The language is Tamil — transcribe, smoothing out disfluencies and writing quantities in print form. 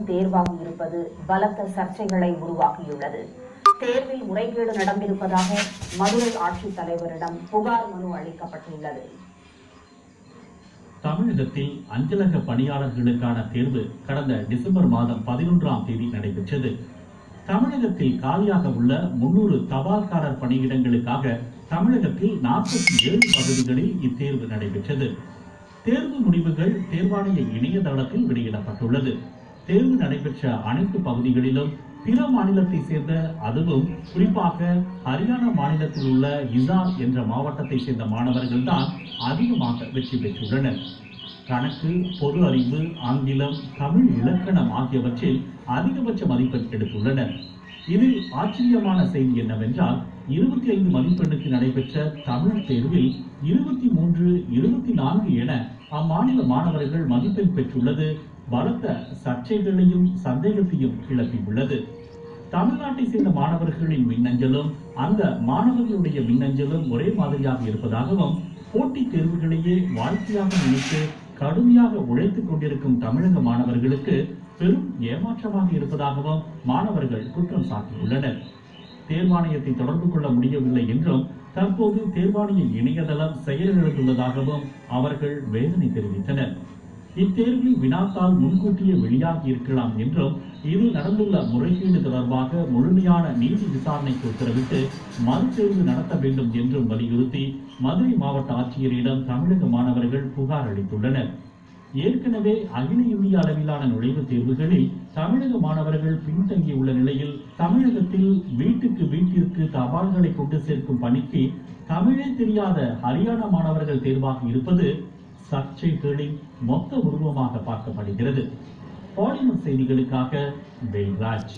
மாணவர்களும் தேர்வாகி இருப்பது பலத்த சர்ச்சைகளை உருவாக்கியுள்ளது. தேர்வில் முறைகேடு நடந்திருப்பதாக மதுரை ஆட்சித்தலைவரிடம் புகார் மனு அளிக்கப்பட்டுள்ளது. தமிழகத்தில் அஞ்சலக பணியாளர்களுக்கான தேர்வு கடந்த டிசம்பர் மாதம் 11ஆம் தேதி நடைபெற்றது. தமிழகத்தில் காலியாக உள்ள 300 தபால்காரர் பணியிடங்களுக்காக தமிழகத்தில் 47 பகுதிகளில் இத்தேர்வு நடைபெற்றது. தேர்வு முடிவுகள் தேர்வாணைய இணையதளத்தில் வெளியிடப்பட்டுள்ளது. தேர்வு நடைபெற்ற அனைத்து பகுதிகளிலும் பிற மாநிலத்தை சேர்ந்த, அதுவும் குறிப்பாக ஹரியானா மாநிலத்தில் உள்ள ஹிசார் என்ற மாவட்டத்தை சேர்ந்த மாணவர்கள் தான் அதிகமாக வெற்றி பெற்றுள்ளனர். கணக்கு, பொது அறிவு, ஆங்கிலம், தமிழ் இலக்கணம் ஆகியவற்றில் அதிகபட்ச மதிப்பெண் எடுத்துள்ளனர். இதில் ஆச்சரியமான செய்தி என்னவென்றால் 25 மதிப்பெண்ணுக்கு நடைபெற்ற தமிழ் தேர்வில் 23, 24 என அம்மாநில மாணவர்கள் மதிப்பெண் பெற்றுள்ளது பலத்த சர்ச்சைகளையும் சந்தேகத்தையும் கிளப்பியுள்ளது. தமிழ்நாட்டை சேர்ந்த மாணவர்களின் மின்னஞ்சலும் அந்த மாணவர்களுடைய மின்னஞ்சலும் ஒரே மாதிரியாக இருப்பதாகவும், போட்டித் தேர்வுகளையே வாழ்க்கையாக நினைத்து கடுமையாக உழைத்துக் கொண்டிருக்கும் தமிழக மாணவர்களுக்கு பெரும் ஏமாற்றமாக இருப்பதாகவும் மாணவர்கள் குற்றம் சாட்டியுள்ளனர். தேர்வாணையத்தை தொடர்பு கொள்ள முடியவில்லை என்றும், தற்போது தேர்வாணைய இணையதளம் செயலிழந்துள்ளதாகவும் அவர்கள் வேதனை தெரிவித்தனர். இத்தேர்வில் வினாத்தால் முன்கூட்டியே வெளியாகி இருக்கலாம் என்றும், இதில் நடந்துள்ள முறைகேடு தொடர்பாக முழுமையான நீதி விசாரணைக்கு உத்தரவிட்டு மறுதேர்வு நடத்த வேண்டும் என்றும் வலியுறுத்தி மதுரை மாவட்ட ஆட்சியரிடம் தமிழக மாணவர்கள் புகார் அளித்துள்ளனர். ஏற்கனவே அகில இந்திய அளவிலான நுழைவுத் தேர்வுகளில் தமிழக மாணவர்கள் பின்தங்கியுள்ள நிலையில், தமிழகத்தில் வீட்டுக்கு வீட்டிற்கு தபால்களை கொண்டு சேர்க்கும் பணிக்கு தமிழே தெரியாத ஹரியானா மாணவர்கள் தேர்வாக இருப்பது சர்ச்சைகளின் மொத்த உருவமாக பார்க்கப்படுகிறது. பாலிமர் செய்திகளுக்காக வேல்ராஜ்.